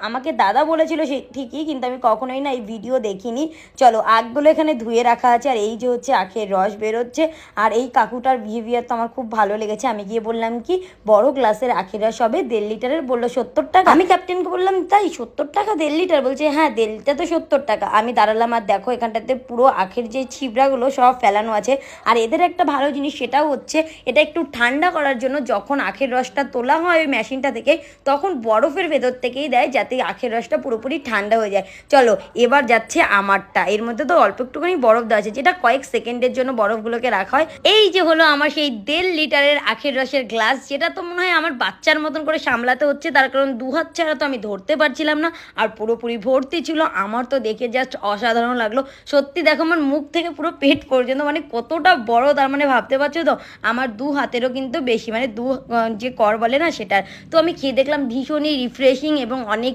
আমাকে দাদা বলেছিল সে ঠিকই, কিন্তু আমি কখনোই না এই ভিডিও দেখিনি। চলো, আখগুলো এখানে ধুয়ে রাখা আছে, আর এই যে হচ্ছে আখের রস বেরোচ্ছে। আর এই কাকুটার বিহেভিয়ার তো আমার খুব ভালো লেগেছে। আমি গিয়ে বললাম কি বড় গ্লাসের আখের রস হবে 1.5 লিটারের, বললো 70 টাকা। আমি ক্যাপ্টেনকে বললাম তাই 70 টাকা 1.5 লিটার? বলছে হ্যাঁ 1.5 লিটার তো 70 টাকা। আমি দাঁড়ালাম, আর দেখো এখানটাতে পুরো আখের যে ছিবড়াগুলো সব ফেলানো আছে। আর এদের একটা ভালো জিনিস, সেটাও হচ্ছে এটা একটু ঠান্ডা করার জন্য যখন আখের রসটা তোলা হয় ওই মেশিনটা থেকে, তখন বরফের ভেতর থেকেই দেয় যাতে আখের রসটা পুরোপুরি ঠান্ডা হয়ে যায়। চলো এবার যাচ্ছে আমারটা। এর মধ্যে তো অল্প একটুখানি বরফ দেওয়া আছে, যেটা কয়েক সেকেন্ডের জন্য বরফগুলোকে রাখা হয়। এই যে হলো আমার সেই 1.5 লিটারের আখের রসের গ্লাস, যেটা তো মনে হয় আমার বাচ্চার মতন করে সামলাতে হচ্ছে, তার কারণ 2 হাত ছাড়া তো আমি ধরতে পারছিলাম না। আর পুরোপুরি ভর্তি ছিল। আমার তো দেখে জাস্ট অসাধারণ লাগলো সত্যি। দেখো আমার মুখ থেকে পুরো পেট পর্যন্ত, মানে কতটা বড়, তার মানে ভাবতে পারছো তো আমার 2 হাতেরও কিন্তু বেশি, মানে যে কর বলে না সেটার। তো আমি খেয়ে দেখলাম ভীষণই রিফ্রেশিং এবং অনেক